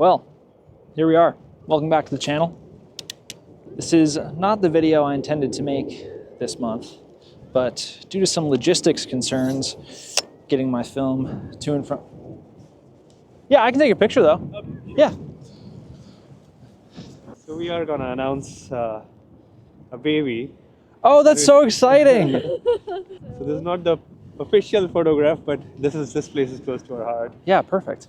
Well, here we are. Welcome back to the channel. This is not the video I intended to make this month, but due to some logistics concerns, getting my film to and from... Yeah, I can take a picture though. Okay. Yeah. So we are gonna announce a baby. Oh, that's so exciting! So this is not the official photograph, but this place is close to our heart. Yeah, perfect.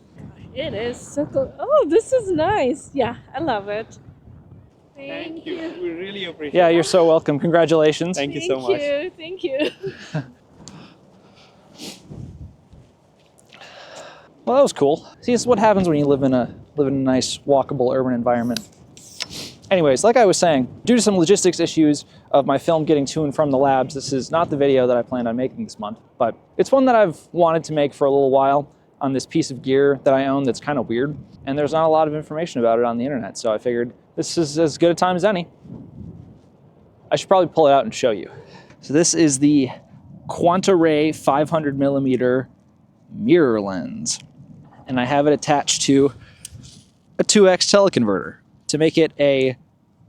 It is so cool. Oh, this is nice. Yeah, I love it. Thank you. We really appreciate it. Yeah, you're so welcome. Congratulations. Thank you so much. Thank you. Well, that was cool. See, this is what happens when you live in a nice, walkable urban environment. Anyways, like I was saying, due to some logistics issues of my film getting to and from the labs, this is not the video that I planned on making this month, but it's one that I've wanted to make for a little while on this piece of gear that I own that's kind of weird, and there's not a lot of information about it on the internet, so I figured this is as good a time as any. I should probably pull it out and show you. So this is the Quantaray 500mm mirror lens, and I have it attached to a 2x teleconverter to make it a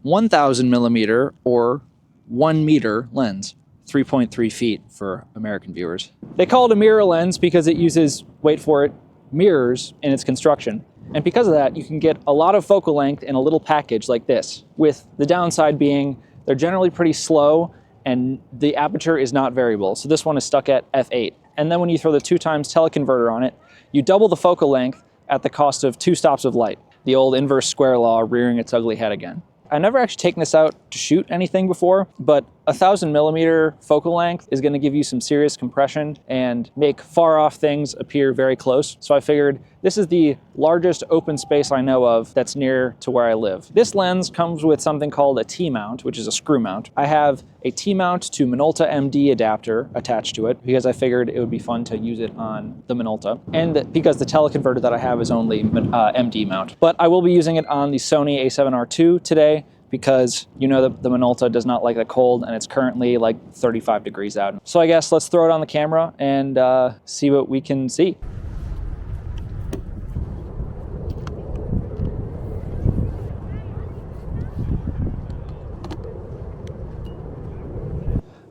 1000mm or 1 meter lens, 3.3 feet for American viewers. They call it a mirror lens because it uses, wait for it, mirrors in its construction. And because of that, you can get a lot of focal length in a little package like this, with the downside being they're generally pretty slow and the aperture is not variable. So this one is stuck at f8. And then when you throw the 2x teleconverter on it, you double the focal length at the cost of 2 stops of light. The old inverse square law rearing its ugly head again. I've never actually taken this out to shoot anything before, but 1000mm focal length is going to give you some serious compression and make far off things appear very close. So I figured this is the largest open space I know of that's near to where I live. This lens comes with something called a T-mount, which is a screw mount. I have a T-mount to Minolta MD adapter attached to it because I figured it would be fun to use it on the Minolta, and because the teleconverter that I have is only MD mount. But I will be using it on the Sony A7R II today, because you know the Minolta does not like the cold and it's currently like 35 degrees out. So I guess let's throw it on the camera and see what we can see.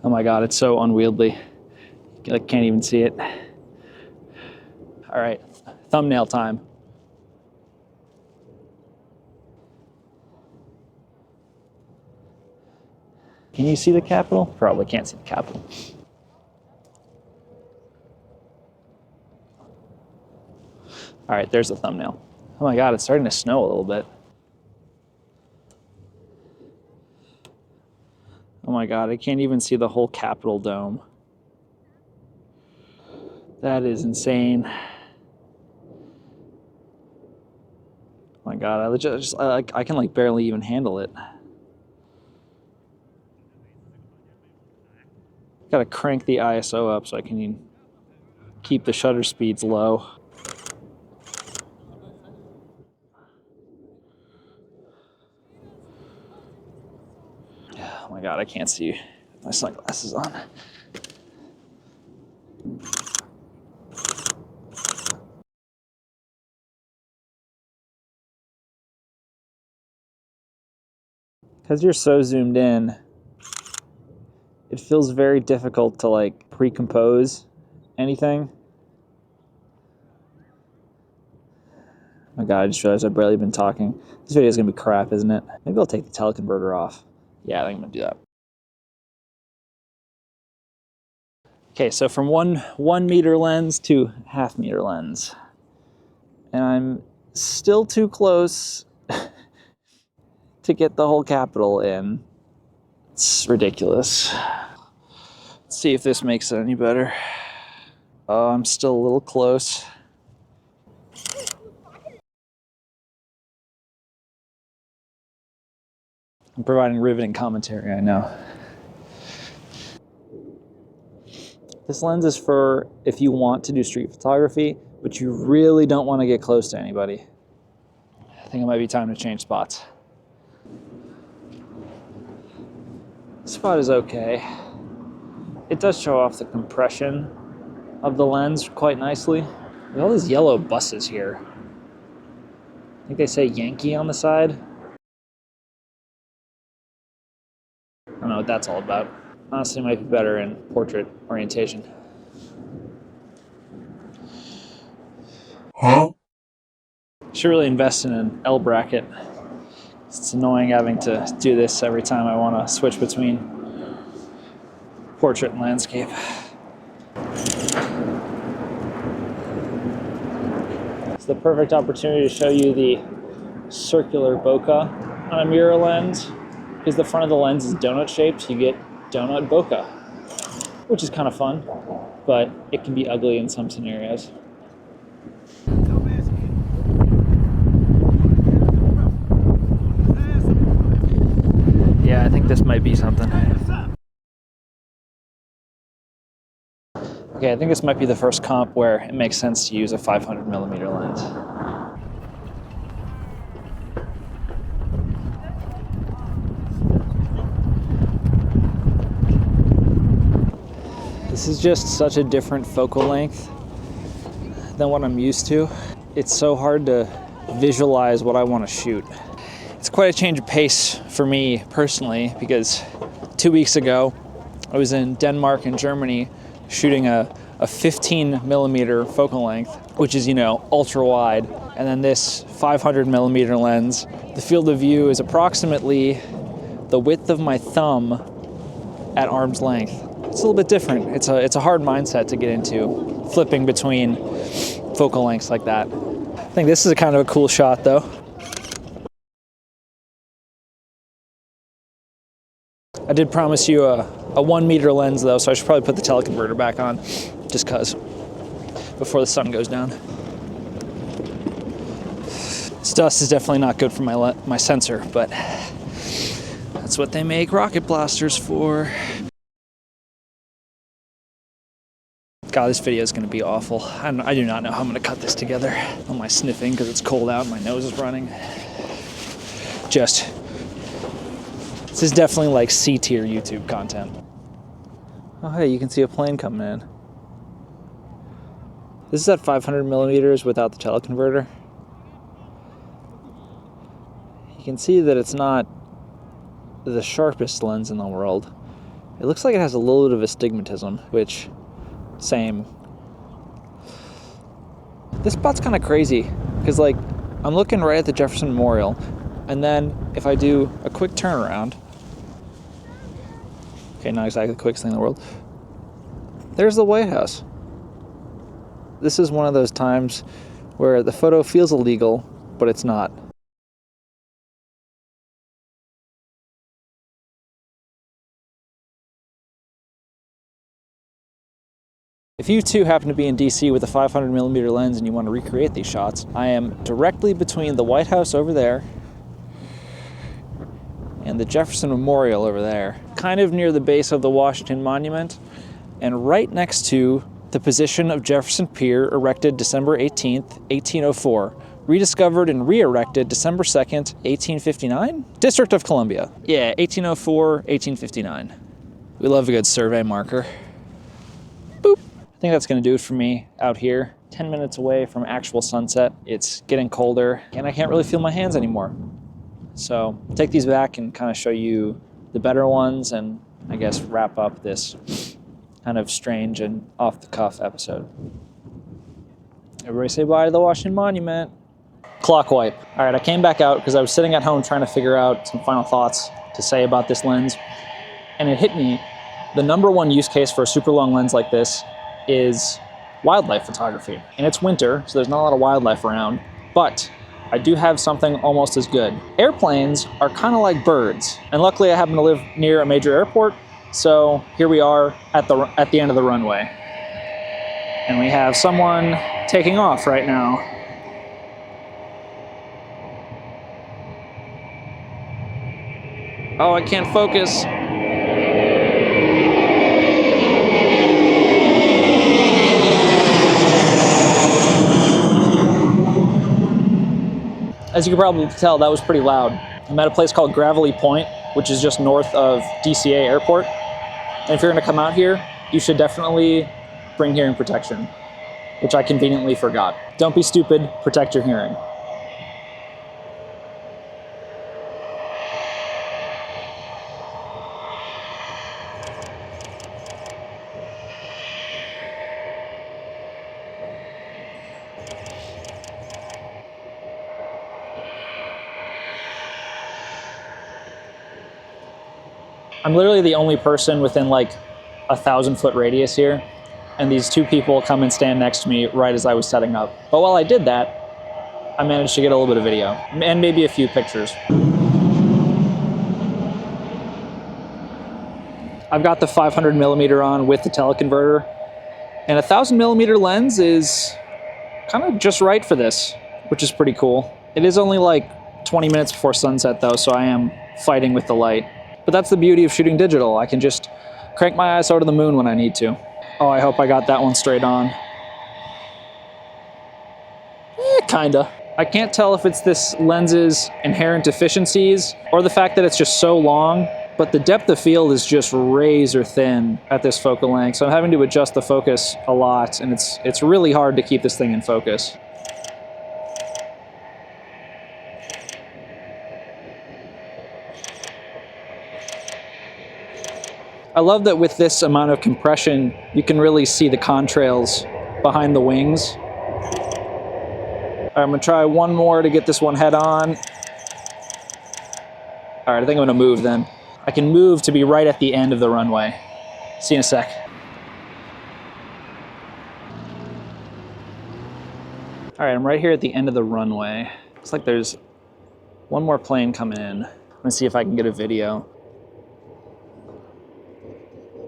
Oh my God, it's so unwieldy. I can't even see it. All right, thumbnail time. Can you see the Capitol? Probably can't see the Capitol. All right, there's the thumbnail. Oh my God, it's starting to snow a little bit. Oh my God, I can't even see the whole Capitol dome. That is insane. Oh my God, I can like barely even handle it. Gotta crank the ISO up so I can keep the shutter speeds low. Oh my God, I can't see with my sunglasses on. Because you're so zoomed in, it feels very difficult to like pre-compose anything. Oh my God, I just realized I've barely been talking. This video is gonna be crap, isn't it? Maybe I'll take the teleconverter off. Yeah, I think I'm gonna do that. Okay, so from one meter lens to half meter lens. And I'm still too close to get the whole Capitol in. It's ridiculous. Let's see if this makes it any better. Oh, I'm still a little close. I'm providing riveting commentary, I know. This lens is for if you want to do street photography, but you really don't want to get close to anybody. I think it might be time to change spots. This spot is okay. It does show off the compression of the lens quite nicely. There's all these yellow buses here. I think they say Yankee on the side. I don't know what that's all about. Honestly, it might be better in portrait orientation. Should really invest in an L bracket. It's annoying having to do this every time I want to switch between portrait and landscape. It's the perfect opportunity to show you the circular bokeh on a mirror lens. Because the front of the lens is donut shaped, you get donut bokeh, which is kind of fun, but it can be ugly in some scenarios. Yeah, I think this might be something. Okay, I think this might be the first comp where it makes sense to use a 500mm lens. This is just such a different focal length than what I'm used to. It's so hard to visualize what I want to shoot. It's quite a change of pace for me personally, because 2 weeks ago I was in Denmark and Germany shooting a 15mm focal length, which is, you know, ultra wide. And then this 500mm lens, the field of view is approximately the width of my thumb at arm's length. It's a little bit different. It's a hard mindset to get into, flipping between focal lengths like that. I think this is a kind of a cool shot though. I did promise you a 1 meter lens though, so I should probably put the teleconverter back on, just cause, before the sun goes down. This dust is definitely not good for my sensor, but that's what they make rocket blasters for. God, this video is going to be awful. I do not know how I'm going to cut this together. Am I sniffing because it's cold out and my nose is running? This is definitely like C-tier YouTube content. Oh, hey, you can see a plane coming in. This is at 500mm without the teleconverter. You can see that it's not the sharpest lens in the world. It looks like it has a little bit of astigmatism, which... same. This spot's kind of crazy because, like, I'm looking right at the Jefferson Memorial, and then if I do a quick turnaround, okay, not exactly the quickest thing in the world, there's the White House. This is one of those times where the photo feels illegal, but it's not. If you too happen to be in DC with a 500mm lens and you want to recreate these shots, I am directly between the White House over there and the Jefferson Memorial over there, kind of near the base of the Washington Monument, and right next to the position of Jefferson Pier, erected December 18th, 1804, rediscovered and re-erected December 2nd, 1859? District of Columbia. Yeah, 1804, 1859. We love a good survey marker. Boop. I think that's going to do it for me out here. 10 minutes away from actual sunset. It's getting colder and I can't really feel my hands anymore. So I'll take these back and kind of show you the better ones and I guess wrap up this kind of strange and off-the-cuff episode. Everybody say bye to the Washington Monument. Clock wipe. All right, I came back out because I was sitting at home trying to figure out some final thoughts to say about this lens. And it hit me, the number one use case for a super long lens like this is wildlife photography. And it's winter, so there's not a lot of wildlife around, but I do have something almost as good. Airplanes are kind of like birds, and luckily I happen to live near a major airport, so here we are at the end of the runway. And we have someone taking off right now. Oh, I can't focus. As you can probably tell, that was pretty loud. I'm at a place called Gravelly Point, which is just north of DCA Airport. And if you're gonna come out here, you should definitely bring hearing protection, which I conveniently forgot. Don't be stupid, protect your hearing. I'm literally the only person within like 1,000-foot radius here, and these two people come and stand next to me right as I was setting up. But while I did that, I managed to get a little bit of video and maybe a few pictures. I've got the 500mm on with the teleconverter, and a 1000mm lens is kind of just right for this, which is pretty cool. It is only like 20 minutes before sunset though, so I am fighting with the light. But that's the beauty of shooting digital. I can just crank my ISO to the moon when I need to. Oh, I hope I got that one straight on. Kinda. I can't tell if it's this lens's inherent deficiencies or the fact that it's just so long, but the depth of field is just razor thin at this focal length, so I'm having to adjust the focus a lot, and it's really hard to keep this thing in focus. I love that with this amount of compression, you can really see the contrails behind the wings. All right, I'm gonna try one more to get this one head on. All right, I think I'm gonna move then. I can move to be right at the end of the runway. See you in a sec. All right, I'm right here at the end of the runway. Looks like there's one more plane coming in. I'm gonna see if I can get a video.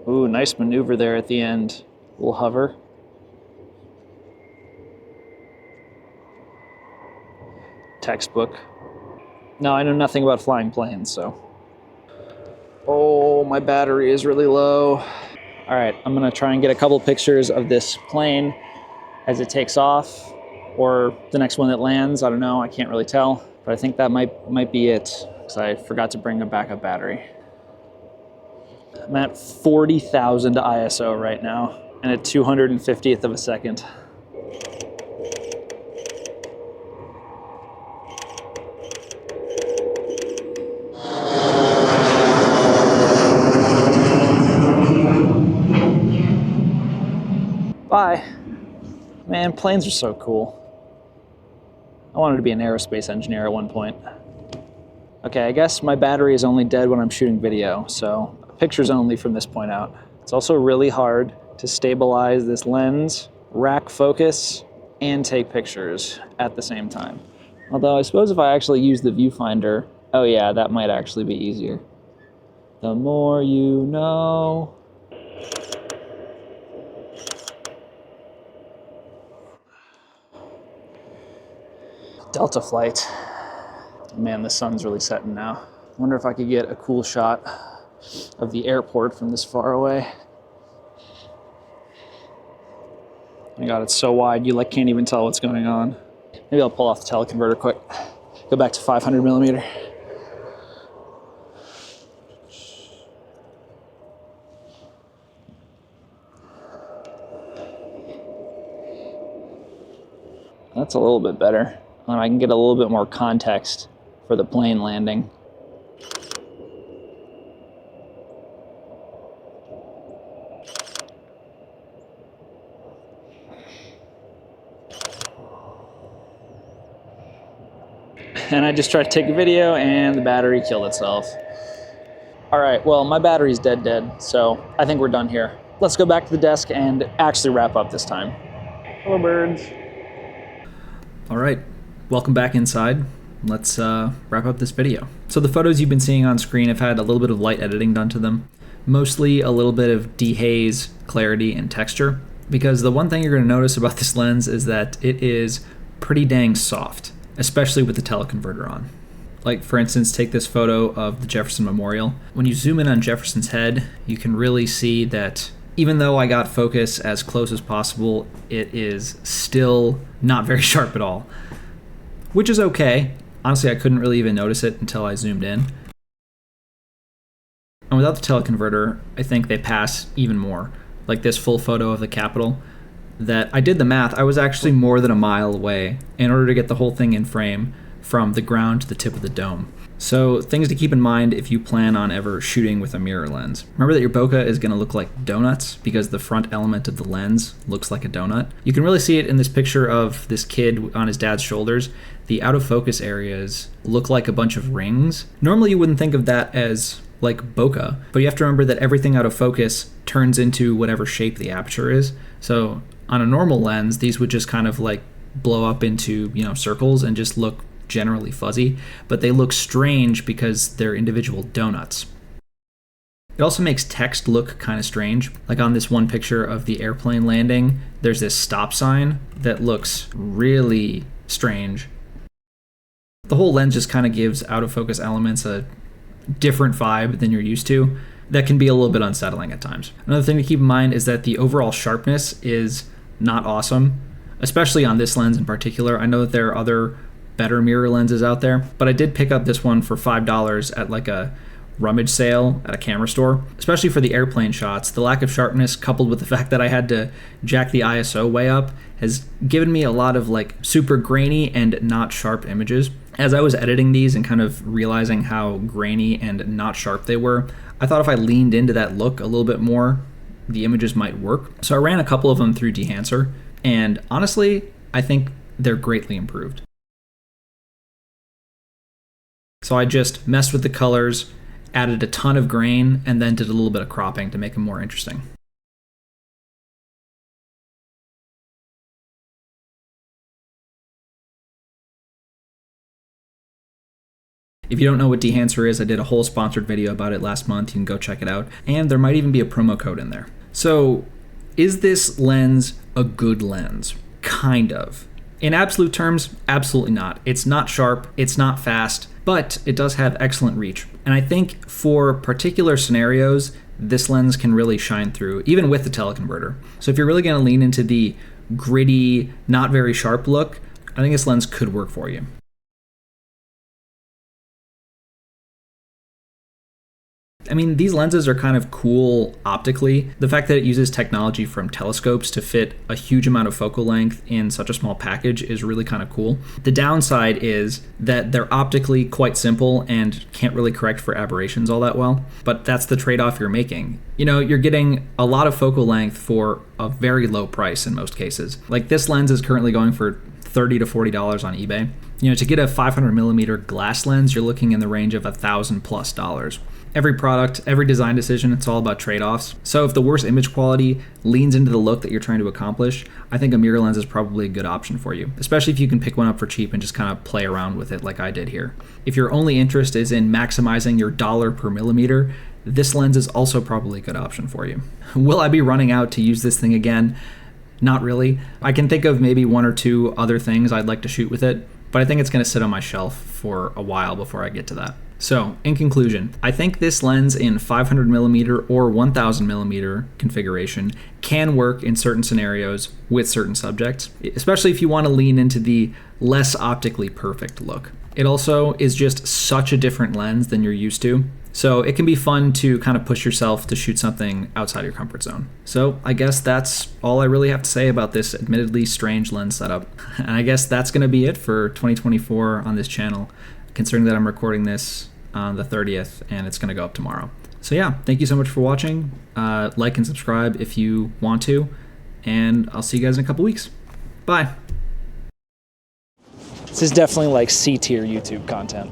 Ooh, nice maneuver there at the end. A little hover. Textbook. No, I know nothing about flying planes, so. Oh, my battery is really low. All right, I'm gonna try and get a couple pictures of this plane as it takes off, or the next one that lands. I don't know, I can't really tell, but I think that might be it, because I forgot to bring a backup battery. I'm at 40,000 ISO right now, and at 250th of a second. Bye. Man, planes are so cool. I wanted to be an aerospace engineer at one point. Okay, I guess my battery is only dead when I'm shooting video, so pictures only from this point out. It's also really hard to stabilize this lens, rack focus, and take pictures at the same time. Although I suppose if I actually use the viewfinder, oh yeah, that might actually be easier. The more you know. Delta flight. Man, the sun's really setting now. I wonder if I could get a cool shot of the airport from this far away. Oh my God, it's so wide, you like can't even tell what's going on. Maybe I'll pull off the teleconverter quick. Go back to 500mm. That's a little bit better. I can get a little bit more context for the plane landing. And I just tried to take a video and the battery killed itself. All right, well, my battery's dead, so I think we're done here. Let's go back to the desk and actually wrap up this time. Hello, birds. All right, welcome back inside. Let's wrap up this video. So the photos you've been seeing on screen have had a little bit of light editing done to them, mostly a little bit of dehaze, clarity, and texture, because the one thing you're gonna notice about this lens is that it is pretty dang soft, especially with the teleconverter on. Like for instance, take this photo of the Jefferson Memorial. When you zoom in on Jefferson's head, you can really see that even though I got focus as close as possible, it is still not very sharp at all, which is okay. Honestly, I couldn't really even notice it until I zoomed in. And without the teleconverter, I think they pass even more. Like this full photo of the Capitol, that I did the math, I was actually more than a mile away in order to get the whole thing in frame from the ground to the tip of the dome. So things to keep in mind if you plan on ever shooting with a mirror lens. Remember that your bokeh is gonna look like donuts because the front element of the lens looks like a donut. You can really see it in this picture of this kid on his dad's shoulders. The out of focus areas look like a bunch of rings. Normally you wouldn't think of that as like bokeh, but you have to remember that everything out of focus turns into whatever shape the aperture is. So on a normal lens, these would just kind of like blow up into, circles and just look generally fuzzy, but they look strange because they're individual donuts. It also makes text look kind of strange. Like on this one picture of the airplane landing, there's this stop sign that looks really strange. The whole lens just kind of gives out of focus elements a different vibe than you're used to. That can be a little bit unsettling at times. Another thing to keep in mind is that the overall sharpness is not awesome, especially on this lens in particular. I know that there are other better mirror lenses out there, but I did pick up this one for $5 at like a rummage sale at a camera store. Especially for the airplane shots, the lack of sharpness coupled with the fact that I had to jack the ISO way up has given me a lot of like super grainy and not sharp images. As I was editing these and kind of realizing how grainy and not sharp they were, I thought if I leaned into that look a little bit more, the images might work. So I ran a couple of them through Dehancer, and honestly, I think they're greatly improved. So I just messed with the colors, added a ton of grain, and then did a little bit of cropping to make them more interesting. If you don't know what Dehancer is, I did a whole sponsored video about it last month. You can go check it out. And there might even be a promo code in there. So, is this lens a good lens? Kind of. In absolute terms, absolutely not. It's not sharp, it's not fast, but it does have excellent reach. And I think for particular scenarios, this lens can really shine through, even with the teleconverter. So if you're really going to lean into the gritty, not very sharp look, I think this lens could work for you. I mean, these lenses are kind of cool optically. The fact that it uses technology from telescopes to fit a huge amount of focal length in such a small package is really kind of cool. The downside is that they're optically quite simple and can't really correct for aberrations all that well, but that's the trade-off you're making. You're getting a lot of focal length for a very low price in most cases. Like this lens is currently going for $30 to $40 on eBay. To get a 500mm glass lens, you're looking in the range of $1,000+. Every product, every design decision, it's all about trade-offs. So if the worst image quality leans into the look that you're trying to accomplish, I think a mirror lens is probably a good option for you, especially if you can pick one up for cheap and just kind of play around with it like I did here. If your only interest is in maximizing your dollar per millimeter, this lens is also probably a good option for you. Will I be running out to use this thing again? Not really. I can think of maybe one or two other things I'd like to shoot with it, but I think it's going to sit on my shelf for a while before I get to that. So, in conclusion, I think this lens in 500mm or 1000mm configuration can work in certain scenarios with certain subjects, especially if you want to lean into the less optically perfect look. It also is just such a different lens than you're used to, so it can be fun to kind of push yourself to shoot something outside your comfort zone. So I guess that's all I really have to say about this admittedly strange lens setup. And I guess that's going to be it for 2024 on this channel, considering that I'm recording this on the 30th and it's going to go up tomorrow. So yeah, thank you so much for watching. Like and subscribe if you want to, and I'll see you guys in a couple weeks. Bye. This is definitely like C-tier YouTube content.